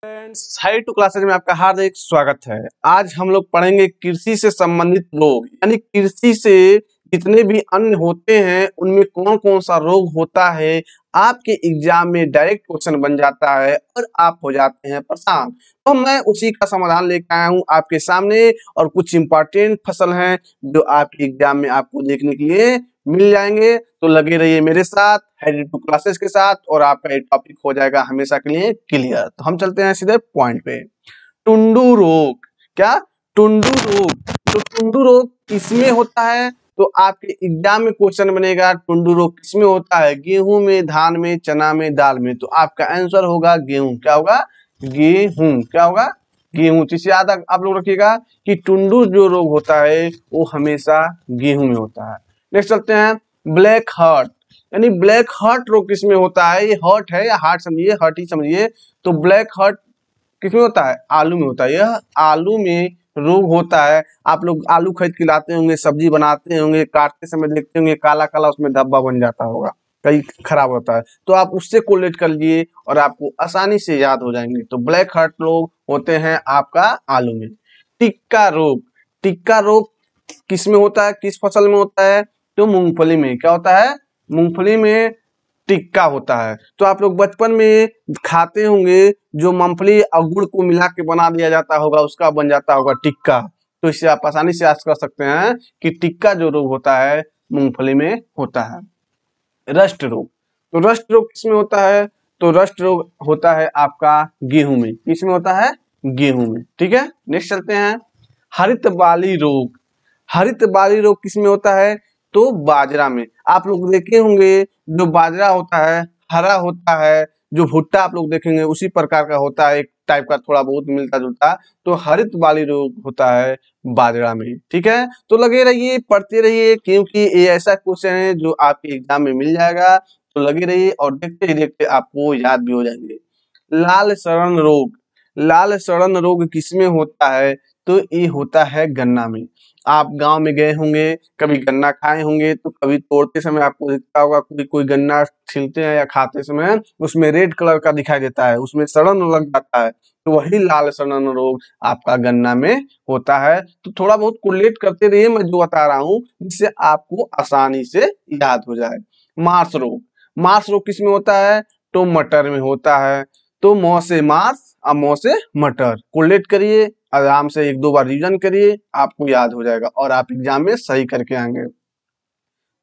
Friends, high to classes में आपका हार्दिक स्वागत है। आज हम लोग पढ़ेंगे कृषि से संबंधित रोग, यानी कृषि से जितने भी अन्न होते हैं उनमें कौन कौन सा रोग होता है। आपके एग्जाम में डायरेक्ट क्वेश्चन बन जाता है और आप हो जाते हैं परेशान। तो मैं उसी का समाधान लेकर आया हूँ आपके सामने, और कुछ इंपॉर्टेंट फसल हैं जो आपके एग्जाम में आपको देखने के लिए मिल जाएंगे। तो लगे रहिए मेरे साथ हाई टू क्लासेस के साथ, और आपका ये टॉपिक हो जाएगा हमेशा के लिए क्लियर। तो हम चलते हैं सीधे पॉइंट पे। टुंडू रोग। क्या? टुंडू रोग। तो टुंडू रोग किसमें होता है? तो आपके एग्जाम में क्वेश्चन बनेगा टुंडू रोग किसमें होता है? गेहूं में, धान में, चना में, दाल में। तो आपका आंसर होगा गेहूं। क्या होगा? गेहूं। क्या होगा? गेहूं। तो इसे याद आप लोग रखिएगा कि टुंडू जो रोग होता है वो हमेशा गेहूं में होता है। नेक्स्ट चलते हैं ब्लैक हार्ट। यानी ब्लैक हार्ट रोग किसमें होता है? ये हर्ट है या हार्ट समझिए, हर्ट ही समझिए। तो ब्लैक हार्ट किसमें होता है? आलू में होता है। यह आलू में रोग होता है। आप लोग आलू खरीद के लाते होंगे, सब्जी बनाते होंगे, काटते समय देखते होंगे काला काला उसमें धब्बा बन जाता होगा, कहीं खराब होता है। तो आप उससे कोलेट कर लीजिए और आपको आसानी से याद हो जाएंगे। तो ब्लैक हार्ट रोग होते हैं आपका आलू में। टिक्का रोग। टिक्का रोग किस में होता है? किस फसल में होता है? तो मूंगफली में। क्या होता है? मूंगफली में टिक्का होता है। तो आप लोग बचपन में खाते होंगे, जो मूंगफली और गुड़ को मिला के बना दिया जाता होगा उसका बन जाता होगा टिक्का। तो इससे आप आसानी से याद कर सकते हैं कि टिक्का जो रोग होता है मूंगफली में होता है। रस्ट रोग। तो रस्ट रोग किसमें होता है? तो रस्ट रोग होता है आपका गेहूं में। किसमें होता है? गेहूं में। ठीक है, नेक्स्ट चलते हैं हरित बाली रोग। हरित बाली रोग किसमें होता है? तो बाजरा में। आप लोग देखे होंगे जो बाजरा होता है हरा होता है, जो भुट्टा आप लोग देखेंगे उसी प्रकार का होता है, एक टाइप का थोड़ा बहुत मिलता जुलता। तो हरित बाली रोग होता है बाजरा में। ठीक है, तो लगे रहिए, पढ़ते रहिए, क्योंकि ये ऐसा क्वेश्चन है जो आपके एग्जाम में मिल जाएगा। तो लगे रहिए और देखते ही देखते आपको याद भी हो जाएंगे। लाल सड़न रोग। लाल सड़न रोग किसमें होता है? तो ये होता है गन्ना में। आप गांव में गए होंगे, कभी गन्ना खाए होंगे, तो कभी तोड़ते समय आपको दिखता होगा कोई कोई गन्ना छीलते हैं या खाते समय उसमें रेड कलर का दिखाई देता है, उसमें सड़न लग जाता है। तो वही लाल सड़न रोग आपका गन्ना में होता है। तो थोड़ा बहुत कोरिलेट करते रहिए मैं जो बता रहा हूँ, जिससे आपको आसानी से याद हो जाए। मार्स रोग। मार्स रोग किसमें होता है? तो मटर में होता है। तो मौ से मार्स और मौ से मटर। कोरिलेट करिए, आराम से एक दो बार रिवीजन करिए, आपको याद हो जाएगा और आप एग्जाम में सही करके आएंगे।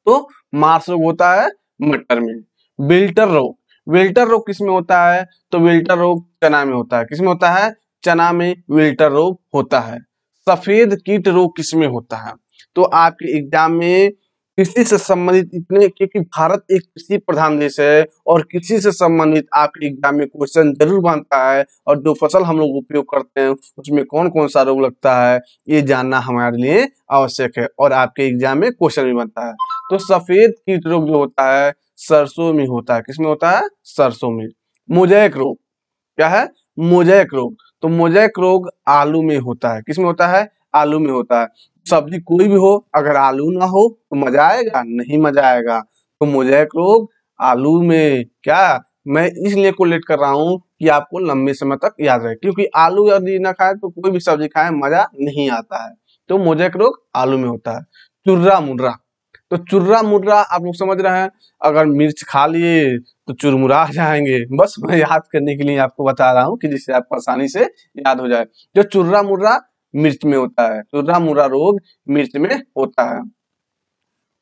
तो मार्स रोग होता है मटर में। विल्टर रोग। विल्टर रोग किसमें होता है? तो विल्टर रोग चना में होता है। किसमें होता है? चना में विल्टर रोग होता है। सफेद कीट रोग किसमें होता है? तो आपके एग्जाम में कृषि से संबंधित इतने, क्योंकि भारत एक कृषि प्रधान देश है और कृषि से संबंधित आपके एग्जाम में क्वेश्चन जरूर बनता है। और जो फसल हम लोग उपयोग करते हैं उसमें कौन कौन सा रोग लगता है ये जानना हमारे लिए आवश्यक है, और आपके एग्जाम में क्वेश्चन भी बनता है। तो सफेद कीट रोग जो होता है सरसों में होता है। किसमें होता है? सरसों में। मोजैक रोग। क्या है? मोजैक रोग। तो मोजैक रोग आलू में होता है। किसमें होता है? आलू में होता है। सब्जी कोई भी हो, अगर आलू ना हो तो मजा आएगा? नहीं मजा आएगा। तो मोजैक रोग आलू में। क्या मैं इसलिए कोलेट कर रहा हूँ कि आपको लंबे समय तक याद रहे, क्योंकि आलू यदि ना खाए तो कोई भी सब्जी खाए मजा नहीं आता है। तो मोजैक रोग आलू में होता है। चुर्रा मुर्रा। तो चुर्रा मुर्रा आप लोग समझ रहे हैं, अगर मिर्च खा लिए तो चुरमुरा जाएंगे। बस मैं याद करने के लिए आपको बता रहा हूँ कि जिससे आपको आसानी से याद हो जाए। जो चुर्रा मुर्रा मिर्च में होता है, चुर्रा मुर्रा रोग मिर्च में होता है।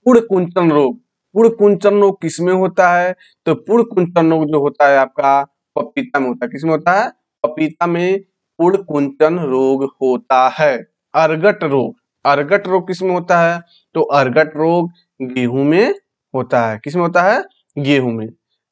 पुड़ कुंचन रोग। पुड़ कुंचन रोग किसमें होता है? तो पुड़ कुंचन रोग जो होता है आपका पपीता में होता है। किसमें होता है? पपीता में पुड़ कुंचन रोग होता है। अर्गट रोग। अर्गट रोग किसमें होता है? तो अर्गट रोग गेहूं में होता है। किसमें होता है? गेहूं में।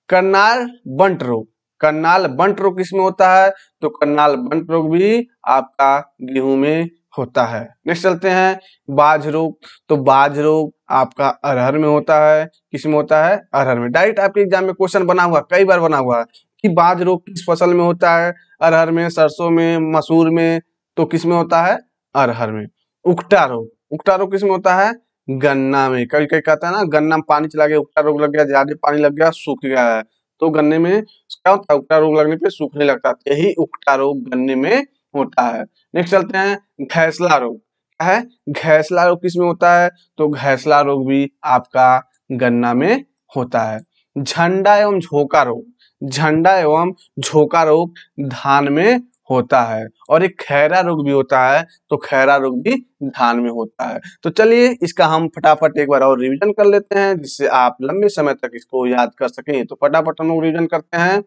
करनाल बंट रोग। करनाल बंट रोग किसमें होता है? तो करनाल बंट रोग भी आपका गेहूं में होता है। नेक्स्ट चलते हैं बाज रोग। तो बाज रोग आपका अरहर में होता है। किसमें होता है? अरहर में। डायरेक्ट आपके एग्जाम में क्वेश्चन बना हुआ, कई बार बना हुआ है कि बाज रोग किस फसल में होता है? अरहर में, सरसों में, मसूर में। तो किसमें होता है? अरहर में। उकटा रोग। उकटा रोग किसमें होता है? गन्ना में। कभी कभी कहता है ना, गन्ना में पानी चला गया, उकटा रोग लग गया, ज्यादा पानी लग गया, सूख गया है, तो गन्ने में क्या होता है, उकटा रोग लगने पे सूखने लगता है, यही उकटा रोग गन्ने में होता है। नेक्स्ट चलते हैं घैंसला रोग। क्या है, घैंसला रोग किसमें होता है, तो घैंसला रोग भी आपका गन्ना में होता है। झंडा एवं झोंका रोग, झंडा एवं झोंका रोग धान में होता है। और एक खैरा रोग भी होता है, तो खैरा रोग भी धान में होता है। तो चलिए इसका हम फटाफट एक बार और रिवीजन कर लेते हैं, जिससे आप लंबे समय तक इसको याद कर सकें। तो फटाफट हम लोग रिवीजन करते हैं।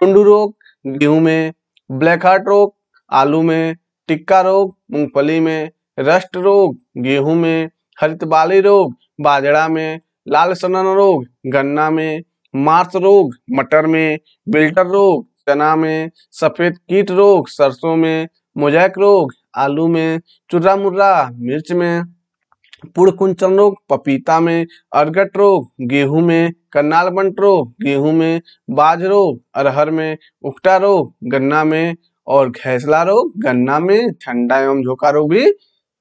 टुंडू रोग गेहूं में, ब्लैक हार्ट रोग आलू में, टिक्का रोग मूंगफली में, रस्ट रोग गेहूं में, हरित बाली रोग बाजरा में, लाल सनन रोग गन्ना में, मार्च रोग मटर में, बिल्टर रोग चना में, सफेद कीट रोग सरसों में, मोजैक रोग आलू में, चुर्रा मुर्रा मिर्च में, पुड़ कुंचन रोग पपीता में, अरगट रोग गेहूं में, करनाल बंट रोग गेहूं में, बाज रोग अरहर में, उकटा रोग गन्ना में और घैंसला रोग गन्ना में, झंडा एवं झोंका रोग भी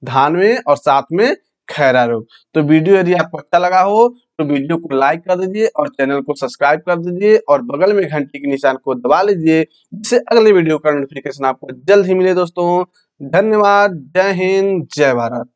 धान में और साथ में खैरा रोग। तो वीडियो यदि आपको अच्छा लगा हो तो वीडियो को लाइक कर दीजिए और चैनल को सब्सक्राइब कर दीजिए और बगल में घंटी के निशान को दबा लीजिए, जिससे अगले वीडियो का नोटिफिकेशन आपको जल्द ही मिले। दोस्तों धन्यवाद, जय हिंद, जय भारत।